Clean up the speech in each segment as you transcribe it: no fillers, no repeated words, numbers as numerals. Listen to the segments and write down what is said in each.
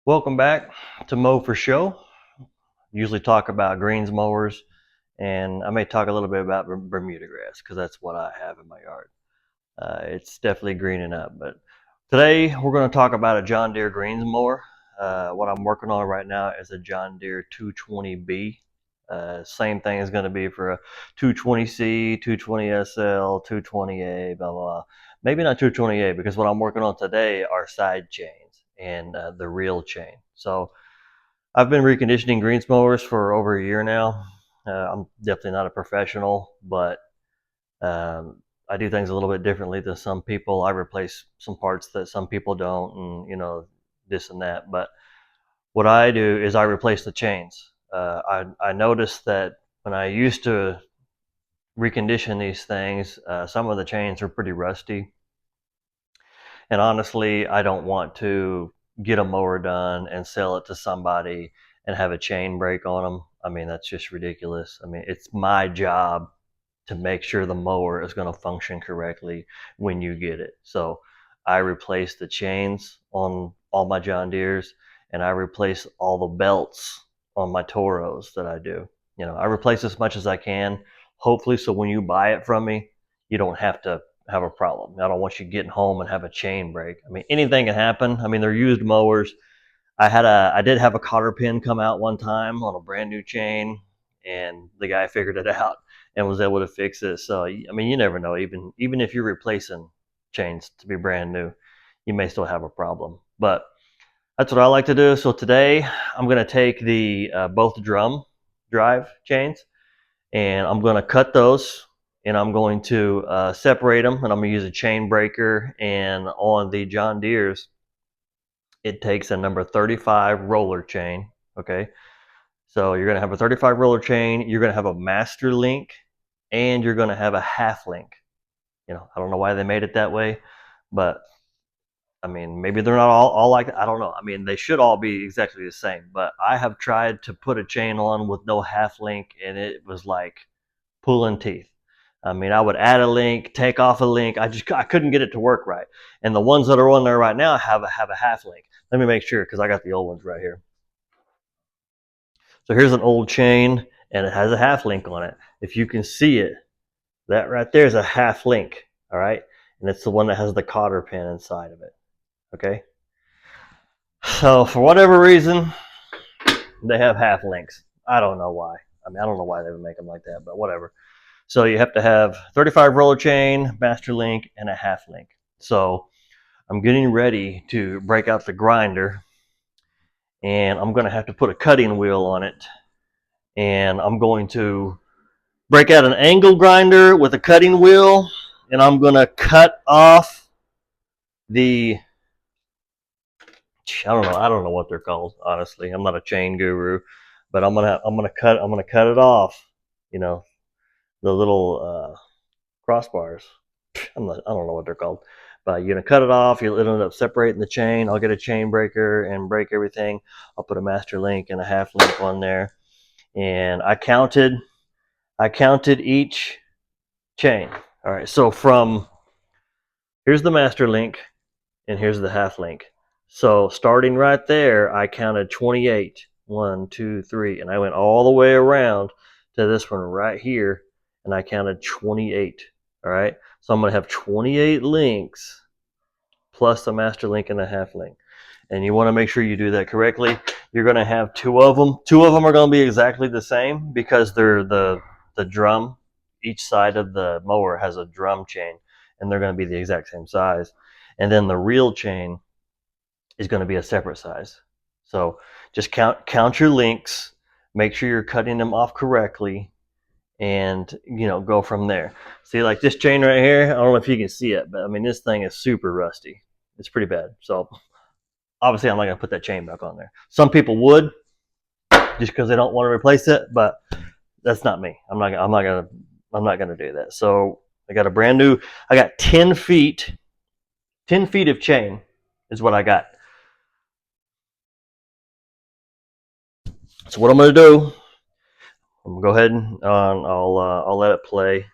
Welcome back to Mow for Show. Usually talk about greens mowers, and I may talk a little bit about Bermuda grass because that's what I have in my yard. It's definitely greening up, but today we're going to talk about a John Deere greens mower. What I'm working on right now is a John Deere 220B. Same thing is going to be for a 220C, 220SL, 220A, blah, blah, blah. Maybe not 220A because what I'm working on today are side chains and the reel chain. So I've been reconditioning greens mowers for over a year now. I'm definitely not a professional, but I do things a little bit differently than some people. I replace some parts that some people don't, and this and that. But what I do is I replace the chains. I noticed that when I used to recondition these things, some of the chains are pretty rusty. And honestly, I don't want to get a mower done and sell it to somebody and have a chain break on them. I mean, that's just ridiculous. I mean, it's my job to make sure the mower is going to function correctly when you get it. So I replace the chains on all my John Deeres, and I replace all the belts on my Toros that I do. I replace as much as I can, hopefully, so when you buy it from me, you don't have to have a problem. I don't want you getting home and have a chain break. I mean, anything can happen. I mean, they're used mowers. I did have a cotter pin come out one time on a brand new chain, and the guy figured it out and was able to fix it. So I mean, you never know. Even if you're replacing chains to be brand new, you may still have a problem. But that's what I like to do. So today I'm going to take the both drum drive chains, and I'm going to cut those, and I'm going to separate them, and I'm going to use a chain breaker. And on the John Deere's, it takes a number 35 roller chain. Okay, so you're going to have a 35 roller chain, you're going to have a master link, and you're going to have a half link. I don't know why they made it that way, but I mean, maybe they're not all like that. I don't know. I mean, they should all be exactly the same, but I have tried to put a chain on with no half link, and it was like pulling teeth. I mean, I would add a link, take off a link. I couldn't get it to work right. And the ones that are on there right now have a half link. Let me make sure because I got the old ones right here. So here's an old chain, and it has a half link on it. If you can see it, that right there is a half link. All right, and it's the one that has the cotter pin inside of it. Okay. So for whatever reason, they have half links. I don't know why. I mean, I don't know why they would make them like that, but whatever. So you have to have 35 roller chain, master link, and a half link. So I'm getting ready to break out the grinder, and I'm going to have to put a cutting wheel on it, and I'm going to break out an angle grinder with a cutting wheel, and I'm going to cut off the, I don't know what they're called, honestly. I'm not a chain guru, but I'm going to cut it off, you know, the little crossbars. I don't know what they're called, but you're gonna cut it off. You'll end up separating the chain. I'll get a chain breaker and break everything. I'll put a master link and a half link on there, and I counted each chain. All right, so from here's the master link, and here's the half link. So starting right there, I counted 28. 1, 2, 3, and I went all the way around to this one right here, and I counted 28. All right, so I'm going to have 28 links plus a master link and a half link. And you want to make sure you do that correctly. You're going to have two of them. Two of them are going to be exactly the same because they're the drum. Each side of the mower has a drum chain, and they're going to be the exact same size. And then the reel chain is going to be a separate size. So just count your links, make sure you're cutting them off correctly, and go from there. See, like this chain right here, I don't know if you can see it, but I mean, this thing is super rusty. It's pretty bad. So obviously I'm not going to put that chain back on there. Some people would just because they don't want to replace it, but that's not me. I'm not going to do that. So I got a brand new, I got 10 feet of chain is what I got. So what I'm going to do, I'm going to go ahead and I'll let it play,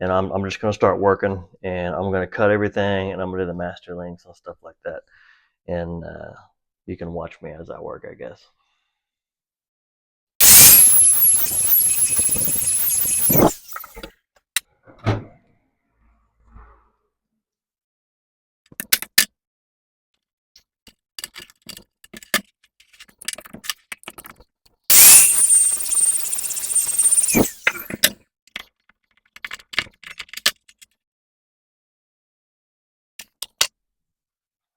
and I'm just going to start working, and I'm going to cut everything, and I'm going to do the master links and stuff like that. And you can watch me as I work, I guess.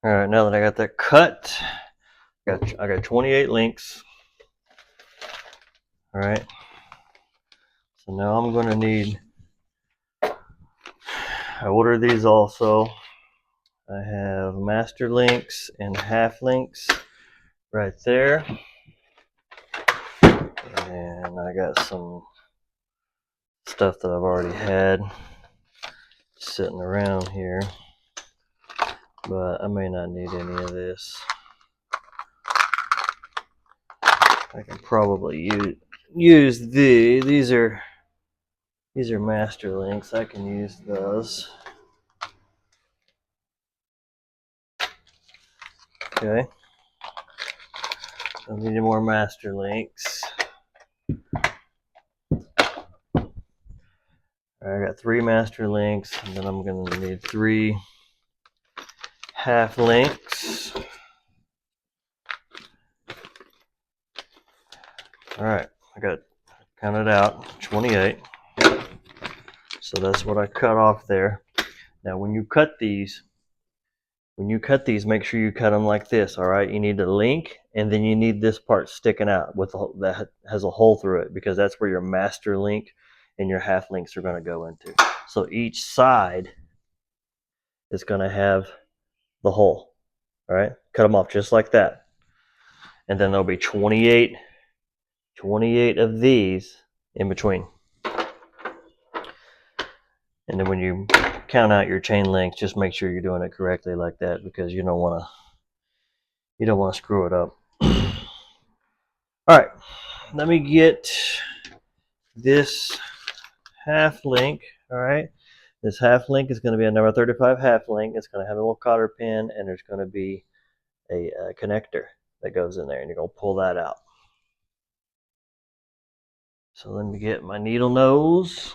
All right, now that I got that cut, I got 28 links. All right, so now I'm going to need, I ordered these also. I have master links and half links right there. And I got some stuff that I've already had sitting around here, but I may not need any of this. I can probably use these are master links. I can use those. Okay. I need more master links. I got 3 master links, and then I'm going to need 3 half links. All right, I got counted out 28. So that's what I cut off there. Now, when you cut these, make sure you cut them like this. All right, you need a link, and then you need this part sticking out that has a hole through it, because that's where your master link and your half links are going to go into. So each side is going to have the hole. All right, cut them off just like that, and then there'll be 28 of these in between. And then when you count out your chain length, just make sure you're doing it correctly like that, because you don't want to screw it up. All right, let me get this half link. All right, this half link is going to be a number 35 half link. It's going to have a little cotter pin, and there's going to be a connector that goes in there, and you're going to pull that out. So let me get my needle nose.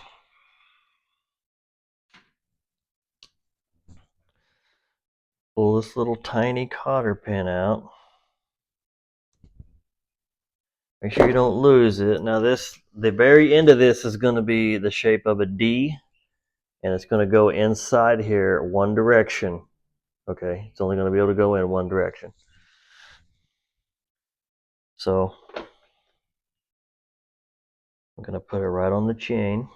Pull this little tiny cotter pin out. Make sure you don't lose it. Now the very end of this is going to be the shape of a D, and it's going to go inside here one direction. Okay, it's only going to be able to go in one direction. So I'm going to put it right on the chain.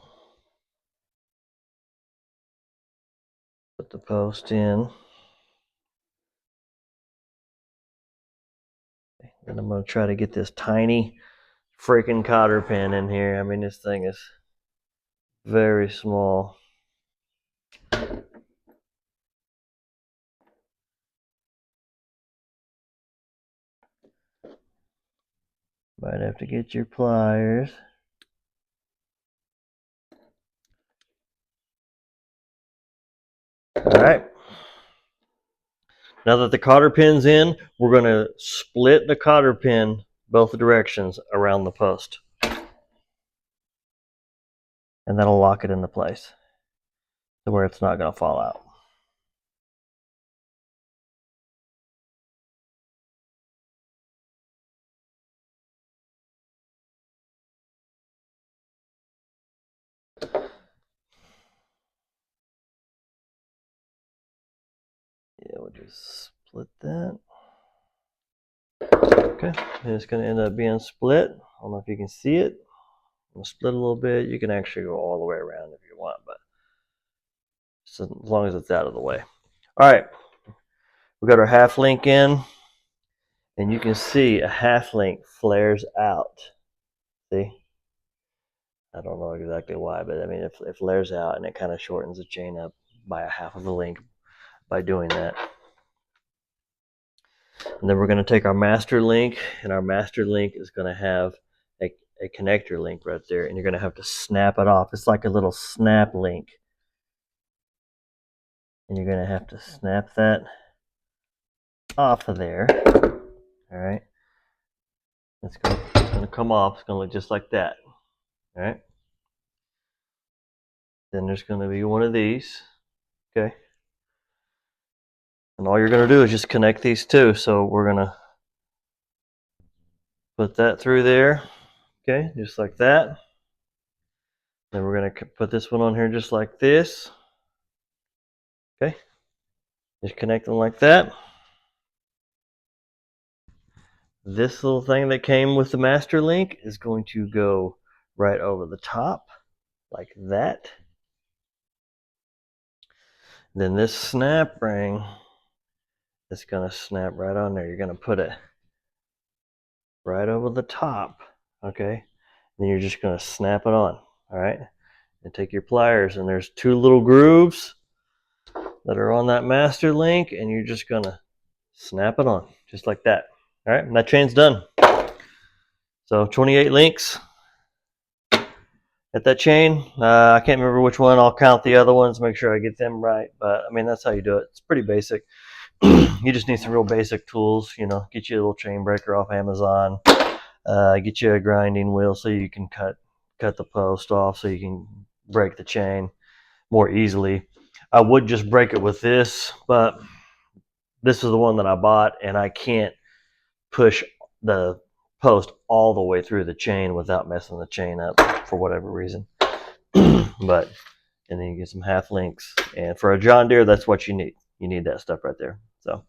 Put the post in. And I'm going to try to get this tiny freaking cotter pin in here. I mean, this thing is very small. Might have to get your pliers. All right. Now that the cotter pin's in, we're going to split the cotter pin both directions around the post. And that'll lock it into place to where it's not going to fall out. Yeah, we'll just split that. Okay, and it's going to end up being split. I don't know if you can see it. We'll split a little bit. You can actually go all the way around if you want, but just as long as it's out of the way. All right, we got our half link in, and you can see a half link flares out. See? I don't know exactly why, but I mean, it flares out, and it kind of shortens the chain up by a half of a link by doing that. And then we're going to take our master link, and our master link is going to have a connector link right there, and you're going to have to snap it off. It's like a little snap link, and you're going to have to snap that off of there. It's going to come off. It's going to look just like that. All right. Then there's going to be one of these. Okay. And all you're going to do is just connect these two. So we're going to put that through there. Okay, just like that. Then we're going to put this one on here just like this. Okay. Just connect them like that. This little thing that came with the master link is going to go right over the top like that. Then this snap ring is going to snap right on there. You're going to put it right over the top, okay? Then you're just going to snap it on, all right? And take your pliers, and there's two little grooves that are on that master link, and you're just going to snap it on, just like that. All right, and that chain's done. So 28 links at that chain. I can't remember which one. I'll count the other ones, make sure I get them right. But I mean, that's how you do it. It's pretty basic. You just need some real basic tools. You know, get you a little chain breaker off Amazon. Get you a grinding wheel so you can cut the post off, so you can break the chain more easily. I would just break it with this, but this is the one that I bought, and I can't push the post all the way through the chain without messing the chain up for whatever reason. But and then you get some half links, and for a John Deere, that's what you need. You need that stuff right there. So